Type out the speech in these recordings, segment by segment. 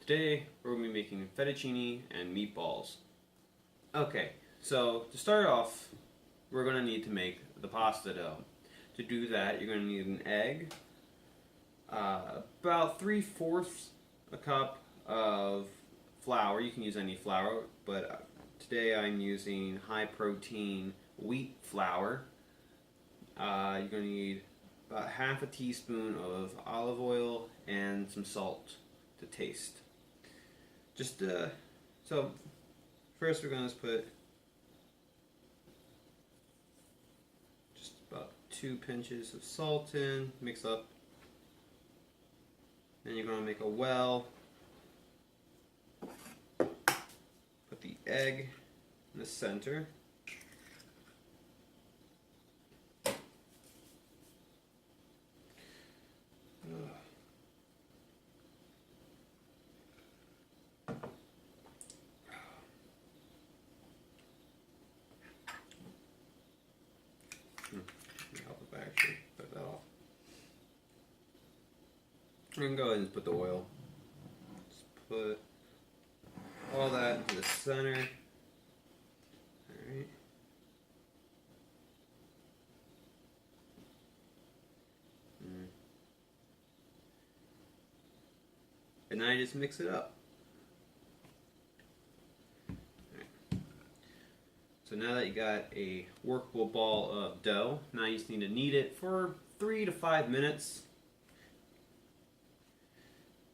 Today we're going to be making fettuccine and meatballs. Okay, so to start off, we're going to need to make the pasta dough. To do that, you're going to need an egg, about 3/4 a cup of flour. You can use any flour, but today I'm using high protein wheat flour. You're going to need about half a teaspoon of olive oil and some salt to taste. So first we're going to put just about 2 pinches of salt in, mix up. Then you're going to make a well. Put the egg in the center. Actually, put that off. We can go ahead and put the oil. Just put all that into the center. Alright. And now I just mix it up. So now that you got a workable ball of dough, now you just need to knead it for 3 to 5 minutes.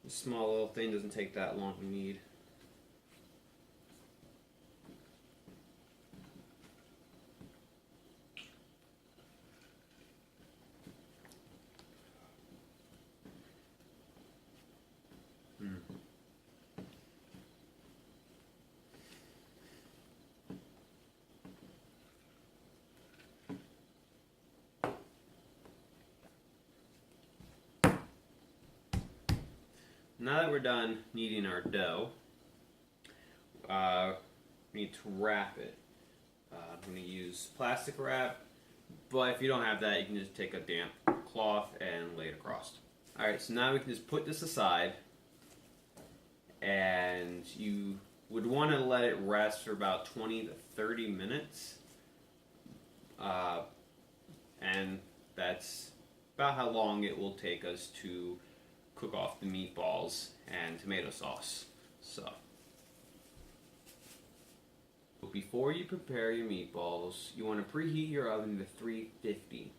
This small little thing doesn't take that long to knead. Now that we're done kneading our dough, we need to wrap it. I'm going to use plastic wrap, but if you don't have that, you can just take a damp cloth and lay it across. Alright, so now we can just put this aside, and you would want to let it rest for about 20 to 30 minutes, and that's about how long it will take us to cook off the meatballs and tomato sauce. So before you prepare your meatballs, you want to preheat your oven to 350.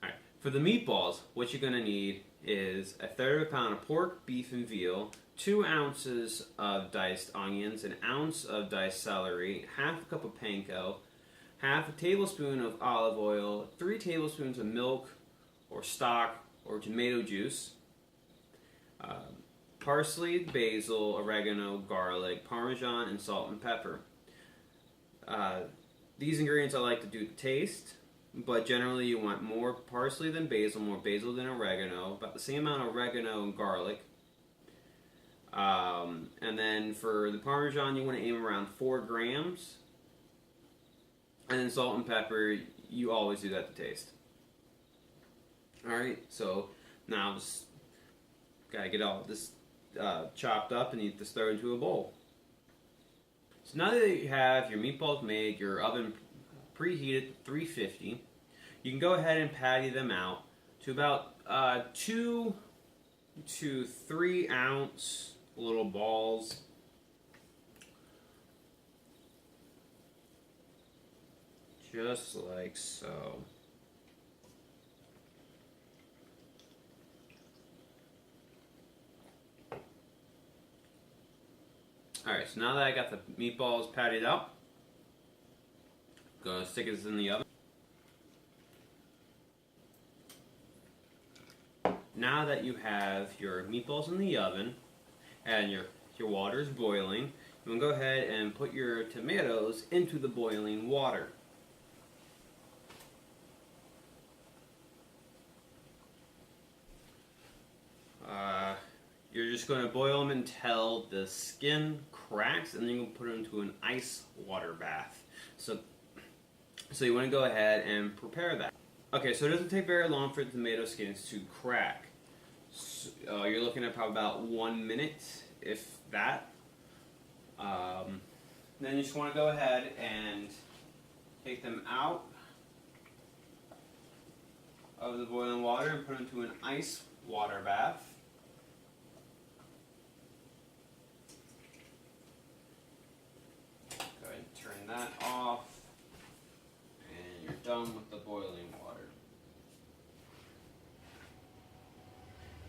Alright, for the meatballs, what you're going to need is 1/3 pound of pork, beef, and veal, 2 ounces of diced onions, 1 ounce of diced celery, half a cup of panko, half a tablespoon of olive oil, 3 tablespoons of milk or stock or tomato juice, parsley, basil, oregano, garlic, Parmesan, and salt and pepper. These ingredients I like to do to taste, but generally you want more parsley than basil, more basil than oregano, about the same amount of oregano and garlic. And then for the Parmesan, you want to aim around 4 grams. And then salt and pepper, you always do that to taste. Alright, so now just gotta get all this chopped up and you just throw it into a bowl. So now that you have your meatballs made, your oven preheated 350, you can go ahead and patty them out to about 2 to 3 ounce little balls. Just like so. Alright, so now that I got the meatballs patted out, gonna stick this in the oven. Now that you have your meatballs in the oven and your water is boiling, you want to go ahead and put your tomatoes into the boiling water. You're just going to boil them until the skin cracks, and then you can put them into an ice water bath. So So you want to go ahead and prepare that. Okay, so it doesn't take very long for the tomato skins to crack. So, you're looking at probably about 1 minute, if that. Then you just want to go ahead and take them out of the boiling water and put them into an ice water bath. Go ahead and turn that off, and you're done with the boiling water.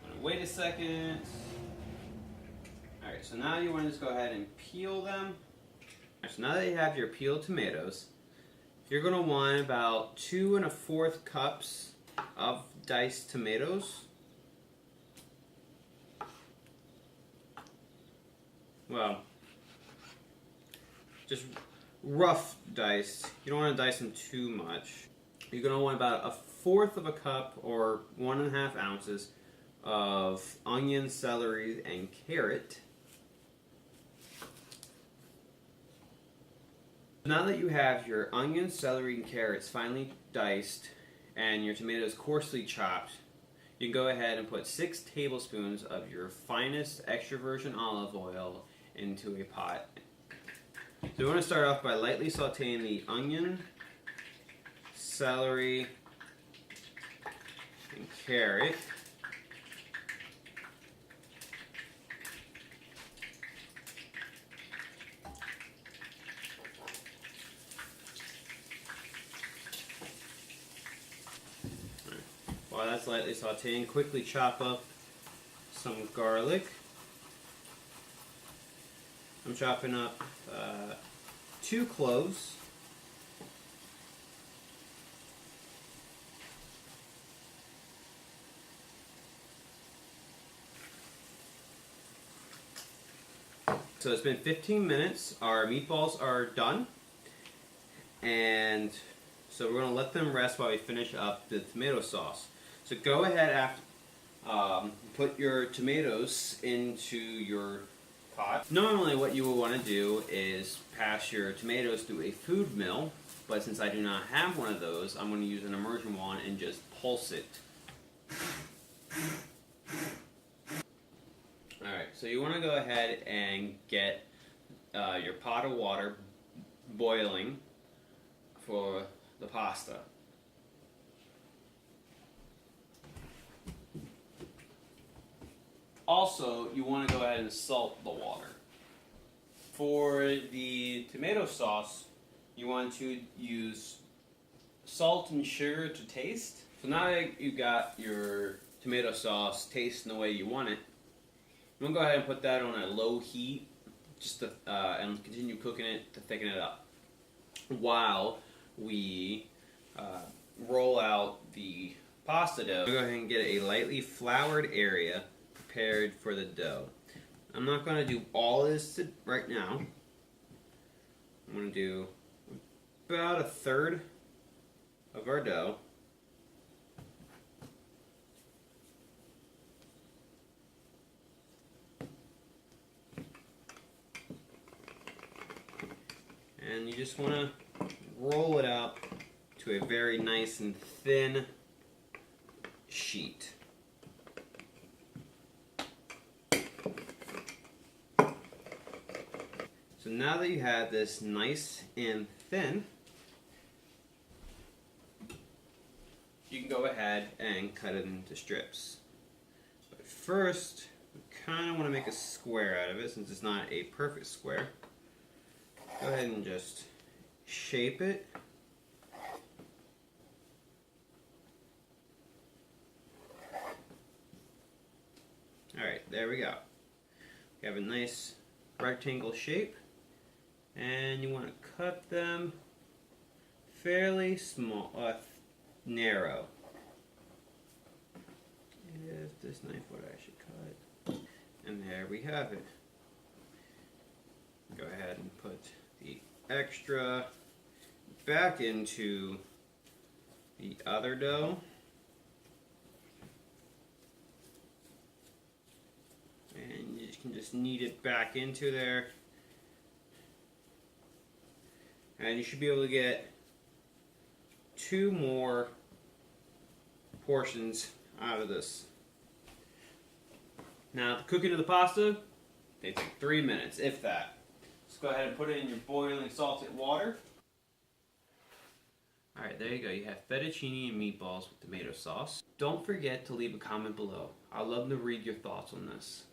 I'm gonna wait a second. Alright, so now you want to just go ahead and peel them. So now that you have your peeled tomatoes, you're going to want about 2 1/4 cups of diced tomatoes. Well, just rough diced. You don't want to dice them too much. You're going to want about 1/4 cup or 1 1/2 ounces of onion, celery, and carrot. Now that you have your onions, celery, and carrots finely diced and your tomatoes coarsely chopped, you can go ahead and put 6 tablespoons of your finest extra virgin olive oil into a pot. So you want to start off by lightly sauteing the onion, celery, and carrot. While that's lightly sauteing, quickly chop up some garlic. I'm chopping up 2 cloves. So it's been 15 minutes. Our meatballs are done. And so we're going to let them rest while we finish up the tomato sauce. So go ahead after, put your tomatoes into your pot. Normally what you will want to do is pass your tomatoes through a food mill, but since I do not have one of those, I'm going to use an immersion one and just pulse it. Alright, so you want to go ahead and get your pot of water boiling for the pasta. Also, you want to go ahead and salt the water. For the tomato sauce, you want to use salt and sugar to taste. So now that you got your tomato sauce tasting the way you want it, I'm going to go ahead and put that on a low heat just to, and continue cooking it to thicken it up while we roll out the pasta dough. Go ahead and get a lightly floured area prepared for the dough. I'm not going to do all of this right now. I'm going to do about 1/3 of our dough. And you just want to roll it out to a very nice and thin sheet. So now that you have this nice and thin, you can go ahead and cut it into strips. But first, we kind of want to make a square out of it since it's not a perfect square. Go ahead and just shape it. Alright, there we go. We have a nice rectangle shape, and you want to cut them fairly small, narrow. If this knife would actually cut. And there we have it. Go ahead and put the extra back into the other dough. And you can just knead it back into there. And you should be able to get 2 more portions out of this. Now, the cooking of the pasta, they take 3 minutes, if that. Let's go ahead and put it in your boiling salted water. Alright, there you go. You have fettuccine and meatballs with tomato sauce. Don't forget to leave a comment below. I'd love to read your thoughts on this.